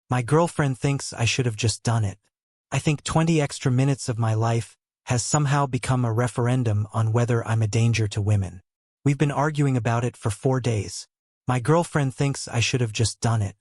My girlfriend thinks I should have just done it. I think 20 extra minutes of my life has somehow become a referendum on whether I'm a danger to women. We've been arguing about it for 4 days. My girlfriend thinks I should have just done it.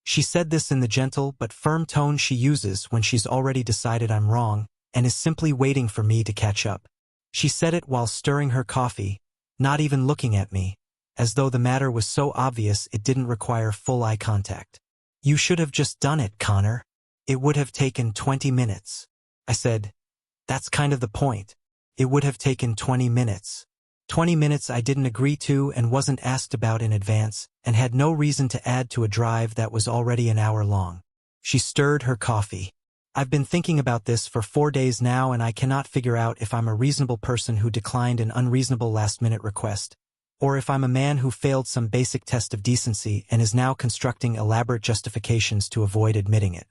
She said this in the gentle but firm tone she uses when she's already decided I'm wrong and is simply waiting for me to catch up. She said it while stirring her coffee, not even looking at me, as though the matter was so obvious it didn't require full eye contact. You should have just done it, Connor. It would have taken 20 minutes. I said, that's kind of the point. It would have taken 20 minutes. 20 minutes I didn't agree to and wasn't asked about in advance, and had no reason to add to a drive that was already an hour long. She stirred her coffee. I've been thinking about this for 4 days now, and I cannot figure out if I'm a reasonable person who declined an unreasonable last-minute request, or if I'm a man who failed some basic test of decency and is now constructing elaborate justifications to avoid admitting it.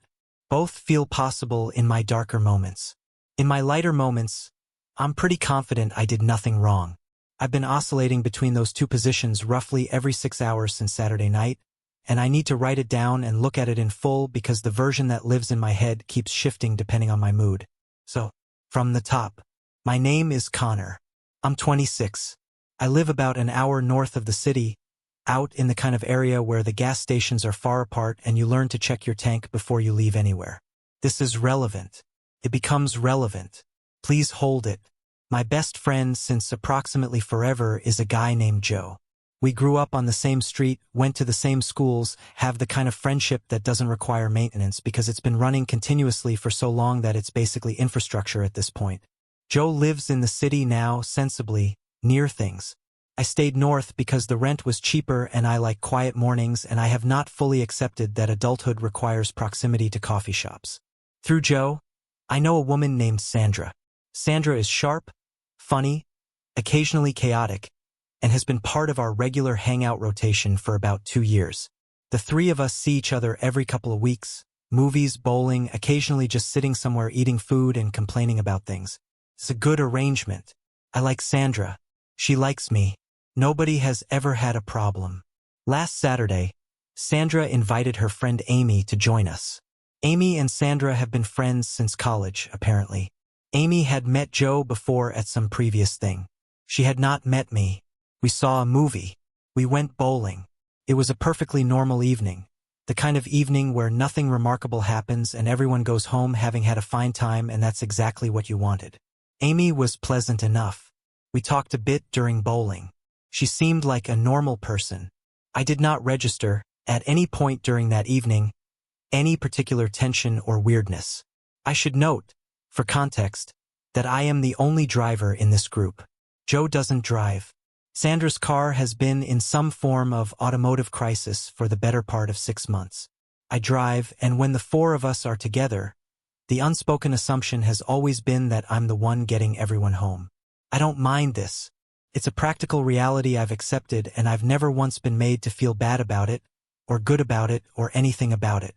Both feel possible in my darker moments. In my lighter moments, I'm pretty confident I did nothing wrong. I've been oscillating between those two positions roughly every 6 hours since Saturday night, and I need to write it down and look at it in full because the version that lives in my head keeps shifting depending on my mood. So, from the top, my name is Connor. I'm 26. I live about an hour north of the city, out in the kind of area where the gas stations are far apart and you learn to check your tank before you leave anywhere. This is relevant. It becomes relevant. Please hold it. My best friend since approximately forever is a guy named Joe. We grew up on the same street, went to the same schools, have the kind of friendship that doesn't require maintenance because it's been running continuously for so long that it's basically infrastructure at this point. Joe lives in the city now, sensibly, near things. I stayed north because the rent was cheaper and I like quiet mornings, and I have not fully accepted that adulthood requires proximity to coffee shops. Through Joe, I know a woman named Sandra. Sandra is sharp, funny, occasionally chaotic, and has been part of our regular hangout rotation for about 2 years. The three of us see each other every couple of weeks, movies, bowling, occasionally just sitting somewhere eating food and complaining about things. It's a good arrangement. I like Sandra. She likes me. Nobody has ever had a problem. Last Saturday, Sandra invited her friend Amy to join us. Amy and Sandra have been friends since college, apparently. Amy had met Joe before at some previous thing. She had not met me. We saw a movie. We went bowling. It was a perfectly normal evening. The kind of evening where nothing remarkable happens and everyone goes home having had a fine time, and that's exactly what you wanted. Amy was pleasant enough. We talked a bit during bowling. She seemed like a normal person. I did not register, at any point during that evening, any particular tension or weirdness. I should note, for context, that I am the only driver in this group. Joe doesn't drive. Sandra's car has been in some form of automotive crisis for the better part of 6 months. I drive, and when the four of us are together, the unspoken assumption has always been that I'm the one getting everyone home. I don't mind this. It's a practical reality I've accepted, and I've never once been made to feel bad about it, or good about it, or anything about it.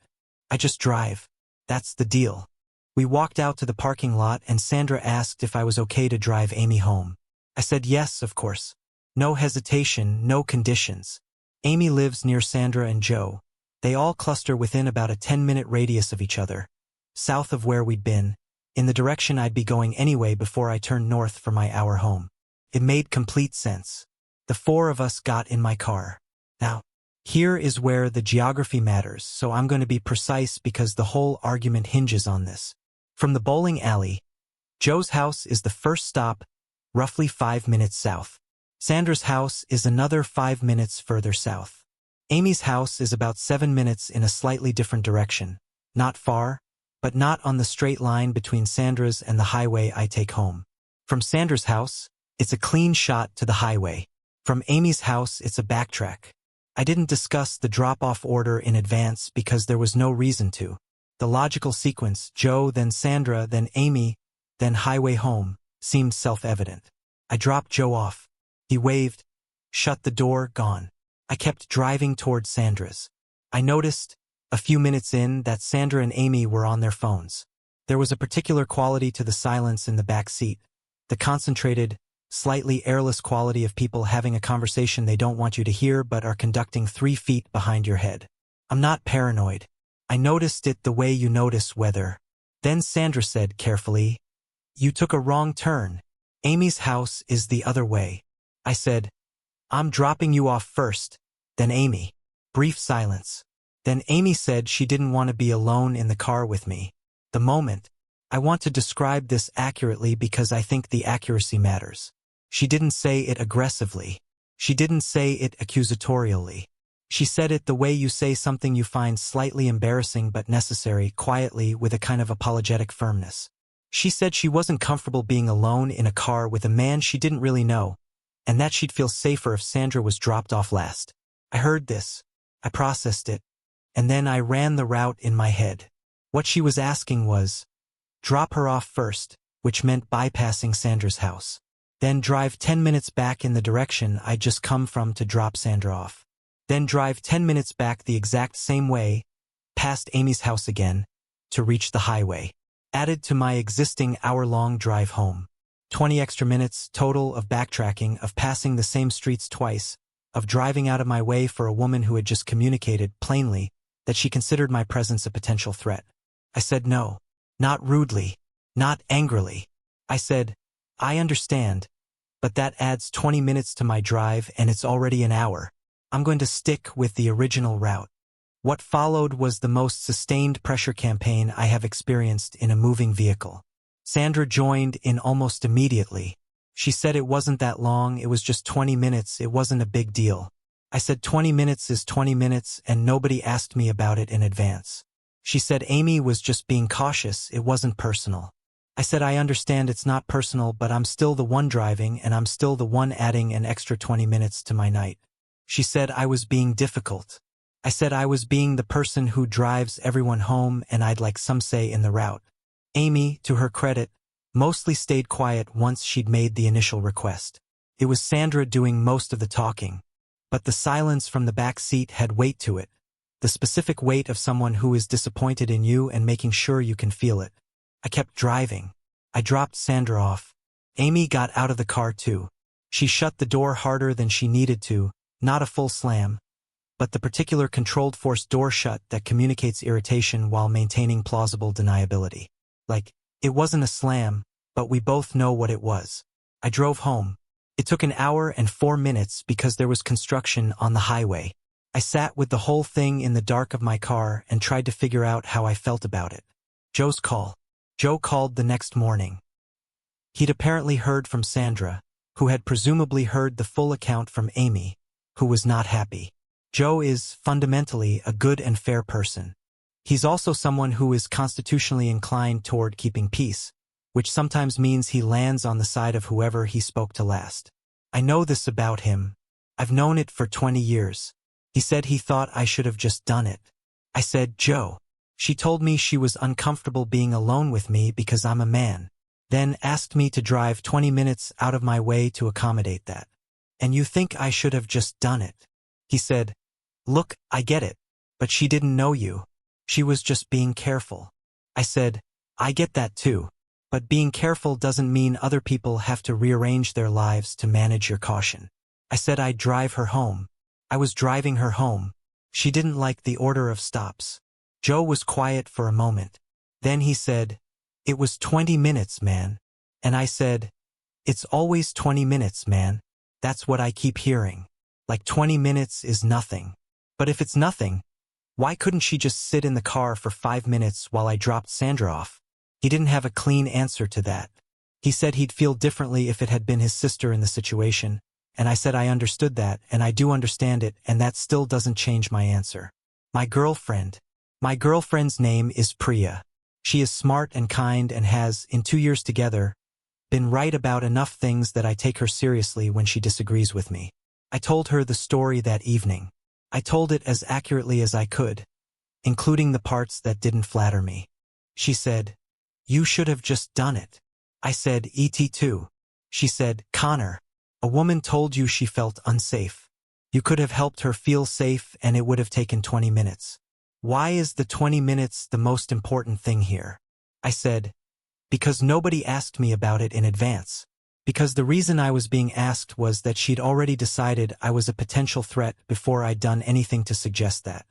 I just drive. That's the deal. We walked out to the parking lot and Sandra asked if I was okay to drive Amy home. I said yes, of course. No hesitation, no conditions. Amy lives near Sandra and Joe. They all cluster within about a 10-minute radius of each other, south of where we'd been, in the direction I'd be going anyway before I turned north for my hour home. It made complete sense. The four of us got in my car. Now, here is where the geography matters, so I'm going to be precise because the whole argument hinges on this. From the bowling alley, Joe's house is the first stop, roughly 5 minutes south. Sandra's house is another 5 minutes further south. Amy's house is about 7 minutes in a slightly different direction. Not far, but not on the straight line between Sandra's and the highway I take home. From Sandra's house, it's a clean shot to the highway. From Amy's house, it's a backtrack. I didn't discuss the drop-off order in advance because there was no reason to. The logical sequence, Joe, then Sandra, then Amy, then highway home, seemed self-evident. I dropped Joe off. He waved, shut the door, gone. I kept driving toward Sandra's. I noticed, a few minutes in, that Sandra and Amy were on their phones. There was a particular quality to the silence in the back seat, the concentrated, slightly airless quality of people having a conversation they don't want you to hear but are conducting 3 feet behind your head. I'm not paranoid. I noticed it the way you notice weather. Then Sandra said carefully, "You took a wrong turn. Amy's house is the other way." I said, "I'm dropping you off first, then Amy." Brief silence. Then Amy said she didn't want to be alone in the car with me. The moment. I want to describe this accurately because I think the accuracy matters. She didn't say it aggressively. She didn't say it accusatorially. She said it the way you say something you find slightly embarrassing but necessary, quietly, with a kind of apologetic firmness. She said she wasn't comfortable being alone in a car with a man she didn't really know, and that she'd feel safer if Sandra was dropped off last. I heard this. I processed it. And then I ran the route in my head. What she was asking was, drop her off first, which meant bypassing Sandra's house. Then drive 10 minutes back in the direction I'd just come from to drop Sandra off. Then drive 10 minutes back the exact same way, past Amy's house again, to reach the highway. Added to my existing hour-long drive home. 20 extra minutes total of backtracking, of passing the same streets twice, of driving out of my way for a woman who had just communicated, plainly, that she considered my presence a potential threat. I said no. Not rudely. Not angrily. I said, I understand, but that adds 20 minutes to my drive and it's already an hour. I'm going to stick with the original route. What followed was the most sustained pressure campaign I have experienced in a moving vehicle. Sandra joined in almost immediately. She said it wasn't that long, it was just 20 minutes, it wasn't a big deal. I said 20 minutes is 20 minutes and nobody asked me about it in advance. She said Amy was just being cautious, it wasn't personal. I said I understand it's not personal, but I'm still the one driving and I'm still the one adding an extra 20 minutes to my night. She said I was being difficult. I said I was being the person who drives everyone home and I'd like some say in the route. Amy, to her credit, mostly stayed quiet once she'd made the initial request. It was Sandra doing most of the talking. But the silence from the back seat had weight to it. The specific weight of someone who is disappointed in you and making sure you can feel it. I kept driving. I dropped Sandra off. Amy got out of the car too. She shut the door harder than she needed to, not a full slam, but the particular controlled force door shut that communicates irritation while maintaining plausible deniability. Like, it wasn't a slam, but we both know what it was. I drove home. It took an hour and 4 minutes because there was construction on the highway. I sat with the whole thing in the dark of my car and tried to figure out how I felt about it. Joe's call. Joe called the next morning. He'd apparently heard from Sandra, who had presumably heard the full account from Amy, who was not happy. Joe is, fundamentally, a good and fair person. He's also someone who is constitutionally inclined toward keeping peace, which sometimes means he lands on the side of whoever he spoke to last. I know this about him. I've known it for 20 years. He said he thought I should have just done it. I said, Joe. She told me she was uncomfortable being alone with me because I'm a man, then asked me to drive 20 minutes out of my way to accommodate that. And you think I should have just done it? He said, look, I get it, but she didn't know you. She was just being careful. I said, I get that too, but being careful doesn't mean other people have to rearrange their lives to manage your caution. I said I'd drive her home. I was driving her home. She didn't like the order of stops. Joe was quiet for a moment. Then he said, it was 20 minutes, man. And I said, it's always 20 minutes, man. That's what I keep hearing. Like 20 minutes is nothing. But if it's nothing, why couldn't she just sit in the car for 5 minutes while I dropped Sandra off? He didn't have a clean answer to that. He said he'd feel differently if it had been his sister in the situation, and I said I understood that, and I do understand it, and that still doesn't change my answer. My girlfriend's name is Priya. She is smart and kind and has, in 2 years together, been right about enough things that I take her seriously when she disagrees with me. I told her the story that evening. I told it as accurately as I could, including the parts that didn't flatter me. She said, you should have just done it. I said, E.T. too. She said, Connor, a woman told you she felt unsafe. You could have helped her feel safe and it would have taken 20 minutes. Why is the 20 minutes the most important thing here? I said, because nobody asked me about it in advance. Because the reason I was being asked was that she'd already decided I was a potential threat before I'd done anything to suggest that.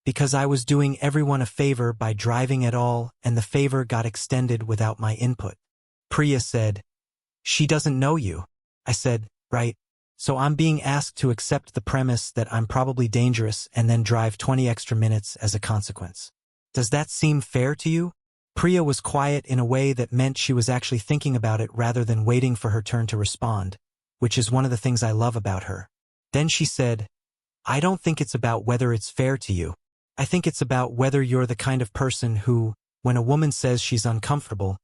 Because I was doing everyone a favor by driving at all, and the favor got extended without my input. Priya said, "She doesn't know you." I said, "Right. So I'm being asked to accept the premise that I'm probably dangerous and then drive 20 extra minutes as a consequence. Does that seem fair to you?" Priya was quiet in a way that meant she was actually thinking about it rather than waiting for her turn to respond, which is one of the things I love about her. Then she said, "I don't think it's about whether it's fair to you. I think it's about whether you're the kind of person who, when a woman says she's uncomfortable,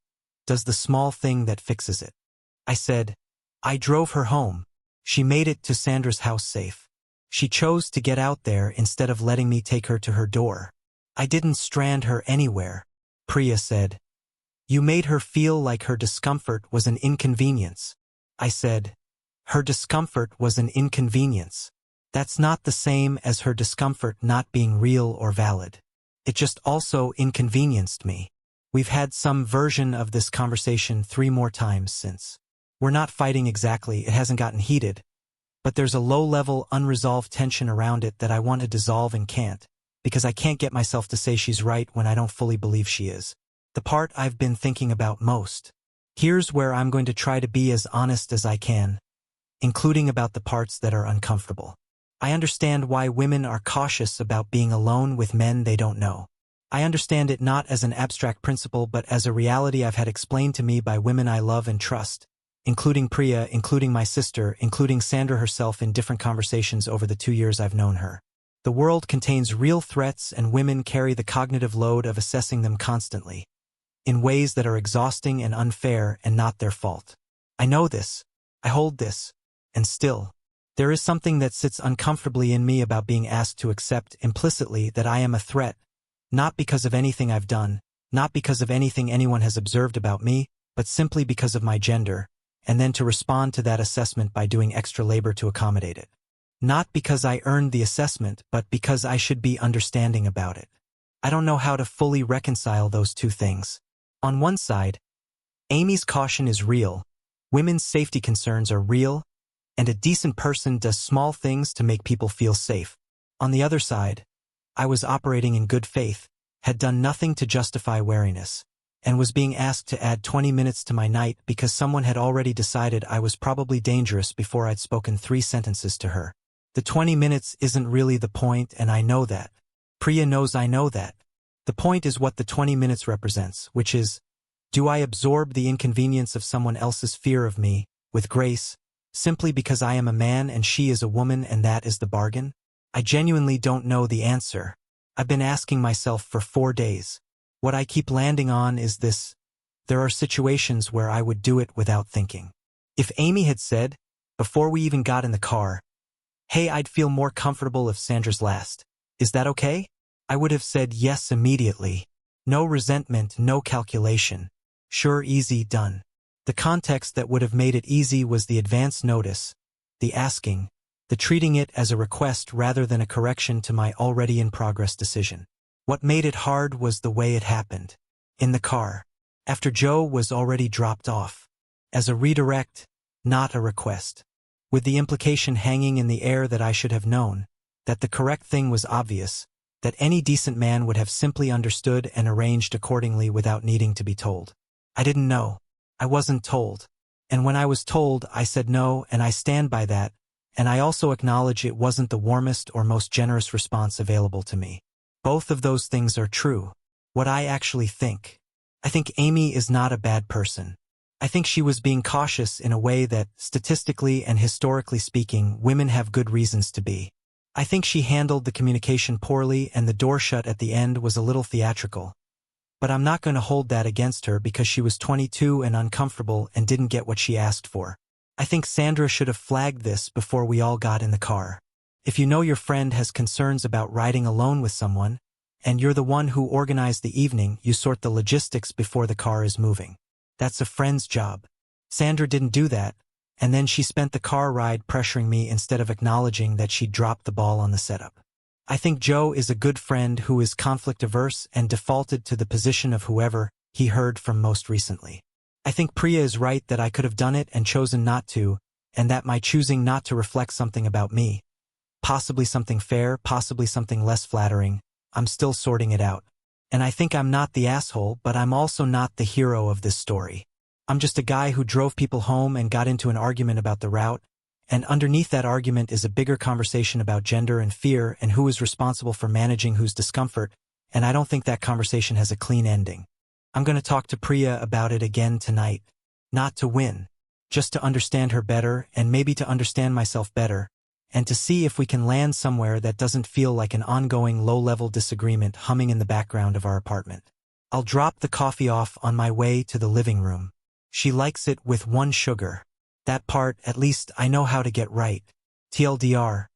does the small thing that fixes it." I said, "I drove her home. She made it to Sandra's house safe. She chose to get out there instead of letting me take her to her door. I didn't strand her anywhere." Priya said, "You made her feel like her discomfort was an inconvenience." I said, "Her discomfort was an inconvenience. That's not the same as her discomfort not being real or valid. It just also inconvenienced me." We've had some version of this conversation 3 more times since. We're not fighting exactly, it hasn't gotten heated, but there's a low-level, unresolved tension around it that I want to dissolve and can't, because I can't get myself to say she's right when I don't fully believe she is. The part I've been thinking about most. Here's where I'm going to try to be as honest as I can, including about the parts that are uncomfortable. I understand why women are cautious about being alone with men they don't know. I understand it not as an abstract principle but as a reality I've had explained to me by women I love and trust, including Priya, including my sister, including Sandra herself in different conversations over the 2 years I've known her. The world contains real threats and women carry the cognitive load of assessing them constantly, in ways that are exhausting and unfair and not their fault. I know this. I hold this. And still, there is something that sits uncomfortably in me about being asked to accept implicitly that I am a threat, not because of anything I've done, not because of anything anyone has observed about me, but simply because of my gender, and then to respond to that assessment by doing extra labor to accommodate it. Not because I earned the assessment, but because I should be understanding about it. I don't know how to fully reconcile those two things. On one side, Amy's caution is real, women's safety concerns are real, and a decent person does small things to make people feel safe. On the other side, I was operating in good faith, had done nothing to justify wariness, and was being asked to add 20 minutes to my night because someone had already decided I was probably dangerous before I'd spoken 3 sentences to her. The 20 minutes isn't really the point, and I know that. Priya knows I know that. The point is what the 20 minutes represents, which is, do I absorb the inconvenience of someone else's fear of me, with grace, simply because I am a man and she is a woman and that is the bargain? I genuinely don't know the answer. I've been asking myself for 4 days. What I keep landing on is this: there are situations where I would do it without thinking. If Amy had said, before we even got in the car, "Hey, I'd feel more comfortable if Sandra's last. Is that okay?" I would have said yes immediately. No resentment, no calculation. Sure, easy, done. The context that would have made it easy was the advance notice, the asking, the treating it as a request rather than a correction to my already in progress decision. What made it hard was the way it happened. In the car. After Joe was already dropped off. As a redirect, not a request. With the implication hanging in the air that I should have known, that the correct thing was obvious, that any decent man would have simply understood and arranged accordingly without needing to be told. I didn't know. I wasn't told. And when I was told, I said no, and I stand by that, and I also acknowledge it wasn't the warmest or most generous response available to me. Both of those things are true. What I actually think. I think Amy is not a bad person. I think she was being cautious in a way that, statistically and historically speaking, women have good reasons to be. I think she handled the communication poorly and the door shut at the end was a little theatrical. But I'm not going to hold that against her because she was 22 and uncomfortable and didn't get what she asked for. I think Sandra should have flagged this before we all got in the car. If you know your friend has concerns about riding alone with someone, and you're the one who organized the evening, you sort the logistics before the car is moving. That's a friend's job. Sandra didn't do that, and then she spent the car ride pressuring me instead of acknowledging that she'd dropped the ball on the setup. I think Joe is a good friend who is conflict-averse and defaulted to the position of whoever he heard from most recently. I think Priya is right that I could have done it and chosen not to, and that my choosing not to reflects something about me. Possibly something fair, possibly something less flattering, I'm still sorting it out. And I think I'm not the asshole, but I'm also not the hero of this story. I'm just a guy who drove people home and got into an argument about the route, and underneath that argument is a bigger conversation about gender and fear and who is responsible for managing whose discomfort, and I don't think that conversation has a clean ending. I'm going to talk to Priya about it again tonight. Not to win, just to understand her better and maybe to understand myself better, and to see if we can land somewhere that doesn't feel like an ongoing low-level disagreement humming in the background of our apartment. I'll drop the coffee off on my way to the living room. She likes it with 1 sugar. That part, at least, I know how to get right. TLDR.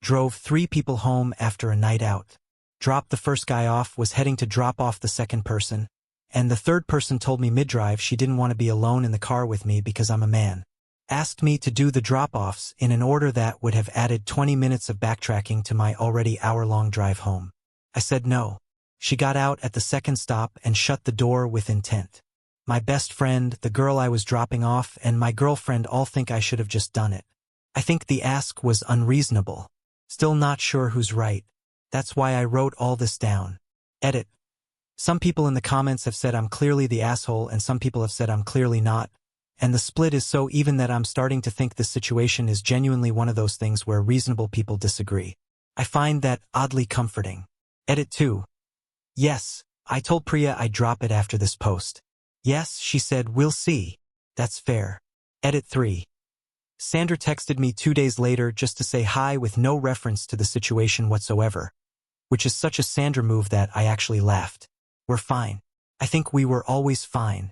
Drove 3 people home after a night out. Dropped the first guy off, was heading to drop off the second person, and the third person told me mid-drive she didn't want to be alone in the car with me because I'm a man. Asked me to do the drop-offs in an order that would have added 20 minutes of backtracking to my already hour-long drive home. I said no. She got out at the second stop and shut the door with intent. My best friend, the girl I was dropping off, and my girlfriend all think I should have just done it. I think the ask was unreasonable. Still not sure who's right. That's why I wrote all this down. Edit. Some people in the comments have said I'm clearly the asshole and some people have said I'm clearly not, and the split is so even that I'm starting to think this situation is genuinely one of those things where reasonable people disagree. I find that oddly comforting. Edit 2. Yes, I told Priya I'd drop it after this post. Yes, she said, we'll see. That's fair. Edit 3. Sandra texted me 2 days later just to say hi with no reference to the situation whatsoever, which is such a Sandra move that I actually laughed. We're fine. I think we were always fine.